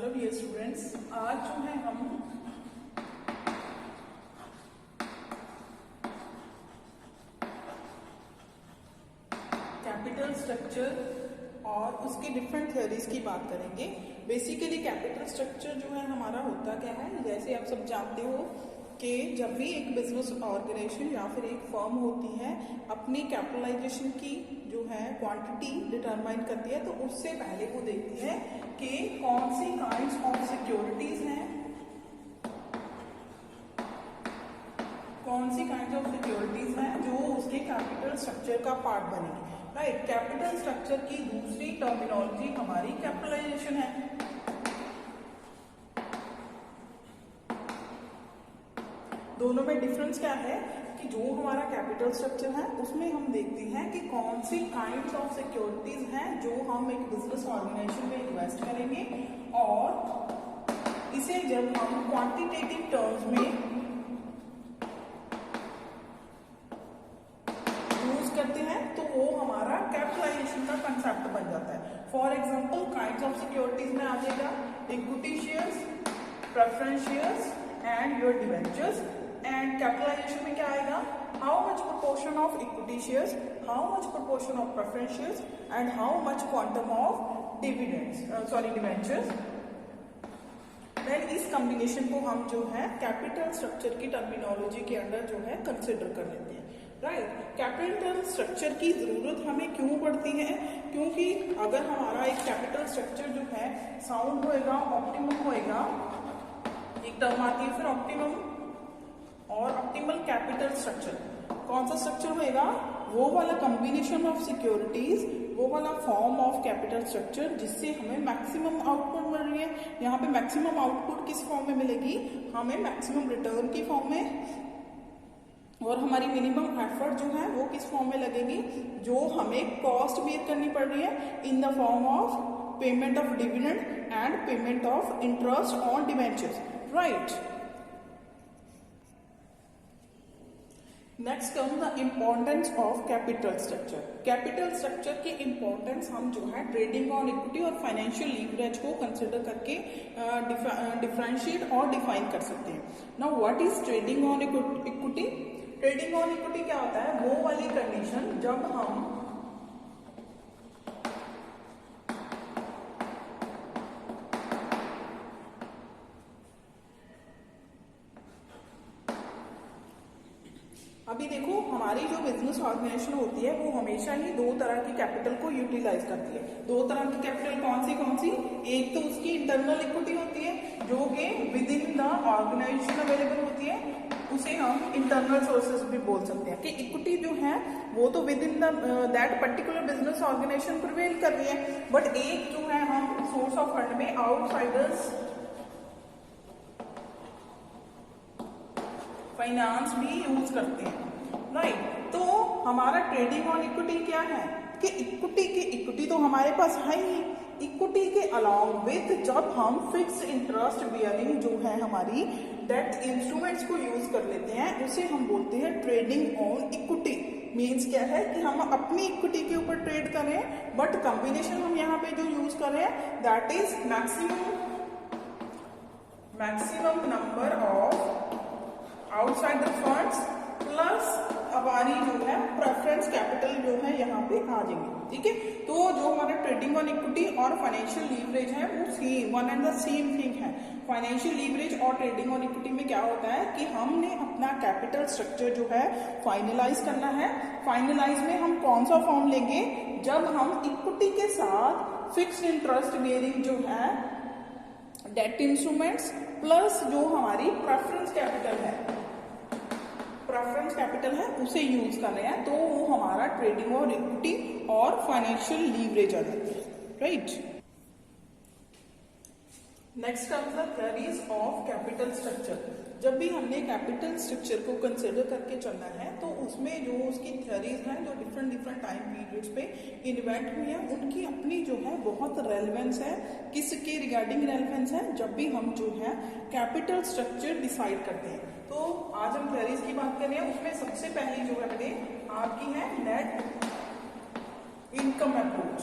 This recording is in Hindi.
हेलो डियर स्टूडेंट्स, आज जो है हम कैपिटल स्ट्रक्चर और उसकी डिफरेंट थ्योरीज की बात करेंगे। बेसिकली कैपिटल स्ट्रक्चर जो है हमारा होता क्या है, जैसे आप सब जानते हो कि जब भी एक बिजनेस ऑर्गेनाइजेशन या फिर एक फर्म होती है अपनी कैपिटलाइजेशन की जो है क्वांटिटी डिटरमाइन करती है, तो उससे पहले वो देखती है कि कौन सी काइंड्स ऑफ सिक्योरिटीज हैं, कौन सी काइंड्स ऑफ सिक्योरिटीज हैं जो उसके कैपिटल स्ट्रक्चर का पार्ट बनेगी। राइट, कैपिटल स्ट्रक्चर की दूसरी टर्मिनोलॉजी हमारी कैपिटलाइजेशन है। दोनों में डिफरेंस क्या है कि जो हमारा कैपिटल स्ट्रक्चर है उसमें हम देखते हैं कि कौन सी काइंड्स ऑफ सिक्योरिटीज हैं जो हम एक बिजनेस ऑर्गेनाइजेशन में इन्वेस्ट करेंगे, और इसे जब हम क्वांटिटेटिव टर्म्स में यूज करते हैं तो वो हमारा कैपिटलाइजेशन का कंसेप्ट बन जाता है। For example kinds of securities में आ जाएगा equity shares, preference shares and your debentures. And capitalisation में क्या आएगा, how much proportion of equity shares, how much proportion of preference shares and how much quantum of debentures. Then इस कॉम्बिनेशन को हम जो है कैपिटल स्ट्रक्चर की टर्मिनोलॉजी के अंदर जो है कंसिडर कर लेते हैं। राइट, कैपिटल स्ट्रक्चर की जरूरत हमें क्यों पड़ती है, क्योंकि अगर हमारा एक कैपिटल स्ट्रक्चर जो है साउंड होएगा, ऑप्टिमम होएगा, एक टर्म आती है फिर ऑप्टिमम और ऑप्टिमल कैपिटल स्ट्रक्चर। कौन सा स्ट्रक्चर होएगा, वो वाला कॉम्बिनेशन ऑफ सिक्योरिटीज, वो वाला फॉर्म ऑफ कैपिटल स्ट्रक्चर जिससे हमें मैक्सिमम आउटपुट मिल रही है। यहाँ पे मैक्सिमम आउटपुट किस फॉर्म में मिलेगी, हमें मैक्सिमम रिटर्न की फॉर्म में, और हमारी मिनिमम एफर्ट जो है वो किस फॉर्म में लगेगी, जो हमें कॉस्ट बेयर करनी पड़ रही है in the form of payment of dividend and payment of interest on debentures. Right, next come the importance of capital structure. Capital structure की इम्पोर्टेंस हम जो है ट्रेडिंग ऑन इक्विटी और फाइनेंशियल लीवरेज को कंसिडर करके डिफरेंशिएट और डिफाइन कर सकते हैं। Now what is trading on equity? Trading on equity क्या होता है, वो वाली कंडीशन जब हम अभी देखो हमारी जो बिजनेस ऑर्गेनाइजेशन होती है वो हमेशा ही दो तरह की कैपिटल को यूटिलाइज करती है। दो तरह की कैपिटल कौन सी? एक तो उसकी इंटरनल इक्विटी होती है जो कि within the organisation available होती है, उसे हम इंटरनल सोर्सेज भी बोल सकते हैं कि इक्विटी जो है वो तो within that particular business organisation prevail कर रही है, बट एक जो है हम सोर्स ऑफ फंड में आउटसाइडर्स फाइनेंस भी यूज करते हैं। राइट, तो हमारा ट्रेडिंग ऑन इक्विटी क्या है कि इक्विटी तो हमारे पास है ही, इक्विटी के अलाउंग विथ जब हम फिक्स इंटरेस्ट बियरिंग जो है हमारी डेट इंस्ट्रूमेंट्स को यूज कर लेते हैं, उसे हम बोलते हैं ट्रेडिंग ऑन इक्विटी। मीन्स क्या है कि हम अपनी इक्विटी के ऊपर ट्रेड करें, बट कॉम्बिनेशन हम यहाँ पे जो यूज कर रहे हैं that is maximum number of outsider funds plus हमारी जो है प्रेफरेंस कैपिटल जो है यहाँ पे आ जाएंगे। ठीक है, तो जो हमारा ट्रेडिंग ऑन इक्विटी और फाइनेंशियल लीवरेज है वो same one and the same thing है। फाइनेंशियल लीवरेज और ट्रेडिंग ऑन इक्विटी में क्या होता है कि हमने अपना कैपिटल स्ट्रक्चर जो है फाइनलाइज करना है। फाइनलाइज में हम कौन सा फॉर्म लेंगे, जब हम इक्विटी के साथ फिक्स्ड इंटरेस्ट बियरिंग जो है डेट इंस्ट्रूमेंट्स प्लस जो हमारी प्रेफरेंस कैपिटल है उसे यूज कर रहे हैं, तो वो हमारा ट्रेडिंग और इक्विटी और फाइनेंशियल लीवरेज आ जाती है। Right, next comes the theories of capital structure. जब भी हमने कैपिटल स्ट्रक्चर को कंसिडर करके चलना है तो उसमें जो उसकी थ्योरीज हैं जो डिफरेंट टाइम पीरियड्स पे इन्वेंट हुई है, उनकी अपनी जो है बहुत रेलेवेंस है। किसके रिगार्डिंग रेलेवेंस है, जब भी हम जो है कैपिटल स्ट्रक्चर डिसाइड करते हैं। तो आज हम थ्योरीज की बात कर रहे हैं, उसमें सबसे पहली जो है आपकी है नेट इनकम अप्रोच।